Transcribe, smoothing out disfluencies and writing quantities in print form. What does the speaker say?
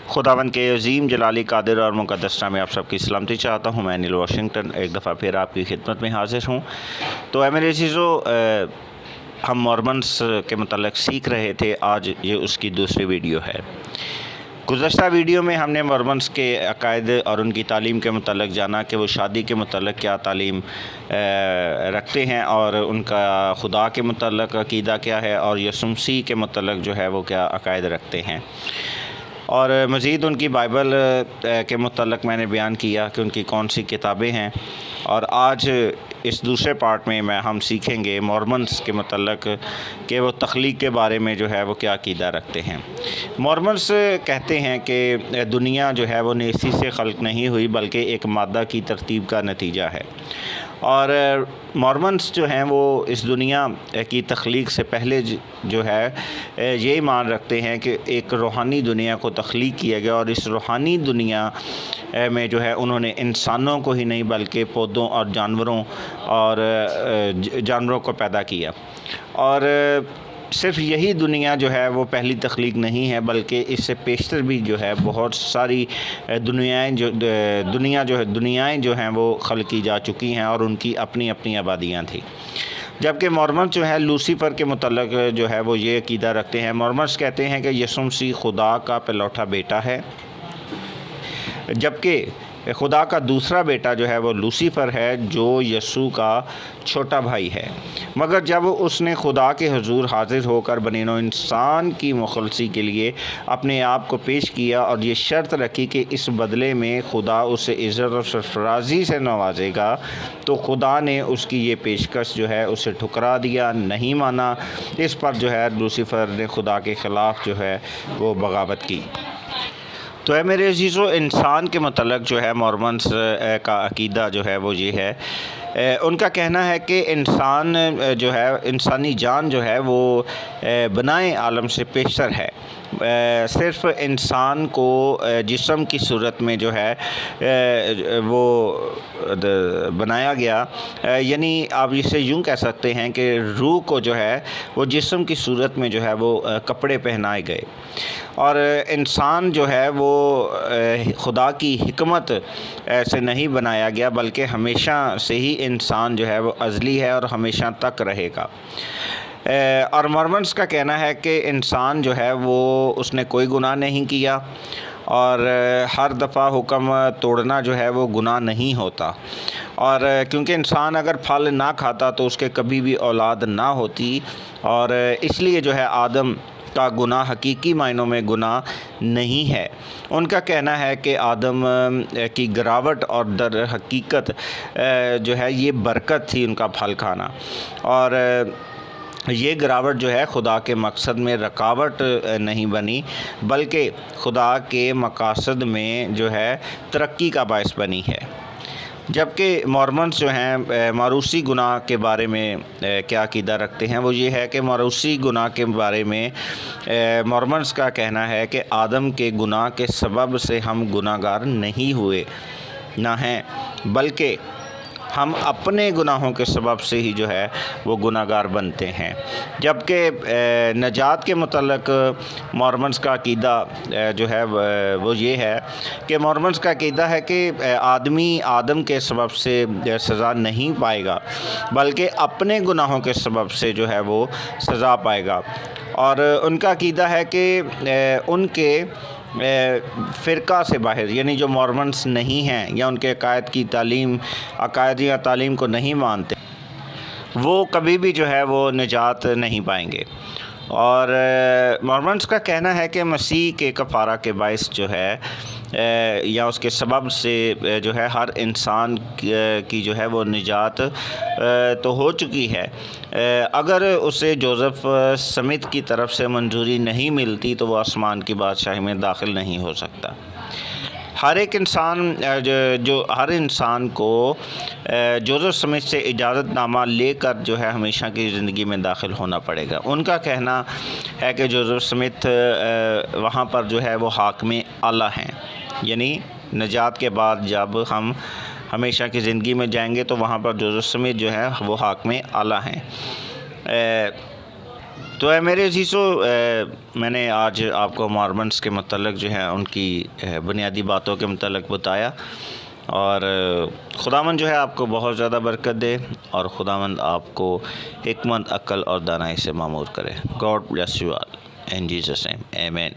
خداوند کے عظیم جلالی قادر اور مقدس نام میں آپ سب کی سلامتی چاہتا ہوں۔ میں نیل واشنگٹن ایک دفعہ پھر آپ کی خدمت میں حاضر ہوں۔ تو اے میرے عزیزو، ہم مورمنس کے متعلق سیکھ رہے تھے، آج یہ اس کی دوسری ویڈیو ہے۔ گزشتہ ویڈیو میں ہم نے مورمنس کے عقائد اور ان کی تعلیم کے متعلق جانا کہ وہ شادی کے متعلق کیا تعلیم رکھتے ہیں اور ان کا خدا کے متعلق عقیدہ کیا ہے اور یسوع مسیح کے متعلق جو ہے وہ کیا عقائد رکھتے ہیں، اور مزید ان کی بائبل کے متعلق میں نے بیان کیا کہ ان کی کون سی کتابیں ہیں۔ اور آج اس دوسرے پارٹ میں ہم سیکھیں گے مورمنس کے متعلق کہ وہ تخلیق کے بارے میں جو ہے وہ کیا عقیدہ رکھتے ہیں۔ مورمنس کہتے ہیں کہ دنیا جو ہے وہ نیستی سے خلق نہیں ہوئی بلکہ ایک مادہ کی ترتیب کا نتیجہ ہے، اور مورمنس جو ہیں وہ اس دنیا کی تخلیق سے پہلے جو ہے یہ ایمان رکھتے ہیں کہ ایک روحانی دنیا کو تخلیق کیا گیا، اور اس روحانی دنیا میں جو ہے انہوں نے انسانوں کو ہی نہیں بلکہ پودوں اور جانوروں کو پیدا کیا۔ اور صرف یہی دنیا جو ہے وہ پہلی تخلیق نہیں ہے بلکہ اس سے پیشتر بھی جو ہے بہت ساری دنیائیں جو ہیں وہ خلق کی جا چکی ہیں، اور ان کی اپنی اپنی آبادیاں تھیں۔ جبکہ مورمنس جو ہے لوسیفر کے متعلق جو ہے وہ یہ عقیدہ رکھتے ہیں۔ مورمنس کہتے ہیں کہ یسوع مسیح خدا کا پلوٹا بیٹا ہے، جبکہ خدا کا دوسرا بیٹا جو ہے وہ لوسیفر ہے جو یسوع کا چھوٹا بھائی ہے۔ مگر جب اس نے خدا کے حضور حاضر ہو کر بنی نوع انسان کی مخلصی کے لیے اپنے آپ کو پیش کیا اور یہ شرط رکھی کہ اس بدلے میں خدا اسے عزت اور سرفرازی سے نوازے گا، تو خدا نے اس کی یہ پیشکش جو ہے اسے ٹھکرا دیا، نہیں مانا۔ اس پر جو ہے لوسیفر نے خدا کے خلاف جو ہے وہ بغاوت کی۔ تو اے میرے عزیزو، انسان کے متعلق جو ہے مورمنس کا عقیدہ جو ہے وہ یہ ہے، ان کا کہنا ہے کہ انسان جو ہے، انسانی جان جو ہے وہ بنائے عالم سے پیشتر ہے۔ صرف انسان کو جسم کی صورت میں جو ہے وہ بنایا گیا، یعنی آپ اسے یوں کہہ سکتے ہیں کہ روح کو جو ہے وہ جسم کی صورت میں جو ہے وہ کپڑے پہنائے گئے، اور انسان جو ہے وہ خدا کی حکمت سے نہیں بنایا گیا بلکہ ہمیشہ سے ہی انسان جو ہے وہ ازلی ہے اور ہمیشہ تک رہے گا۔ اور مورمنس کا کہنا ہے کہ انسان جو ہے وہ اس نے کوئی گناہ نہیں کیا، اور ہر دفعہ حکم توڑنا جو ہے وہ گناہ نہیں ہوتا، اور کیونکہ انسان اگر پھل نہ کھاتا تو اس کے کبھی بھی اولاد نہ ہوتی، اور اس لیے جو ہے آدم کا گناہ حقیقی معنوں میں گناہ نہیں ہے۔ ان کا کہنا ہے کہ آدم کی گراوٹ اور در حقیقت جو ہے یہ برکت تھی ان کا پھل کھانا، اور یہ گراوٹ جو ہے خدا کے مقصد میں رکاوٹ نہیں بنی بلکہ خدا کے مقاصد میں جو ہے ترقی کا باعث بنی ہے۔ جبکہ مورمنس جو ہیں موروثی گناہ کے بارے میں کیا عقیدہ رکھتے ہیں، وہ یہ ہے کہ موروثی گناہ کے بارے میں مورمنس کا کہنا ہے کہ آدم کے گناہ کے سبب سے ہم گناہ گار نہیں ہوئے نہ ہیں، بلکہ ہم اپنے گناہوں کے سبب سے ہی جو ہے وہ گناہ گار بنتے ہیں۔ جبکہ نجات کے متعلق مورمنس کا عقیدہ جو ہے وہ یہ ہے کہ مورمنس کا عقیدہ ہے کہ آدمی آدم کے سبب سے سزا نہیں پائے گا بلکہ اپنے گناہوں کے سبب سے جو ہے وہ سزا پائے گا، اور ان کا عقیدہ ہے کہ ان کے فرقہ سے باہر، یعنی جو مورمنس نہیں ہیں یا ان کے عقائد یا تعلیم کو نہیں مانتے، وہ کبھی بھی جو ہے وہ نجات نہیں پائیں گے۔ اور مورمنس کا کہنا ہے کہ مسیح کے کفارہ کے باعث جو ہے یا اس کے سبب سے جو ہے ہر انسان کی جو ہے وہ نجات تو ہو چکی ہے، اگر اسے جوزف سمتھ کی طرف سے منظوری نہیں ملتی تو وہ آسمان کی بادشاہی میں داخل نہیں ہو سکتا۔ ہر انسان کو جوزف سمتھ سے اجازت نامہ لے کر جو ہے ہمیشہ کی زندگی میں داخل ہونا پڑے گا۔ ان کا کہنا ہے کہ جوزف سمتھ وہاں پر جو ہے وہ حاکم اعلیٰ ہیں، یعنی نجات کے بعد جب ہم ہمیشہ کی زندگی میں جائیں گے تو وہاں پر جوزف سمتھ جو ہے وہ حاکم اعلیٰ ہیں۔ تو اے میرے عزیزو، میں نے آج آپ کو مارمنس کے متعلق جو ہے ان کی بنیادی باتوں کے متعلق بتایا، اور خداوند جو ہے آپ کو بہت زیادہ برکت دے، اور خداوند آپ کو حکمت، عقل اور دانائی سے معمور کرے۔ God bless you all in Jesus name, آمین۔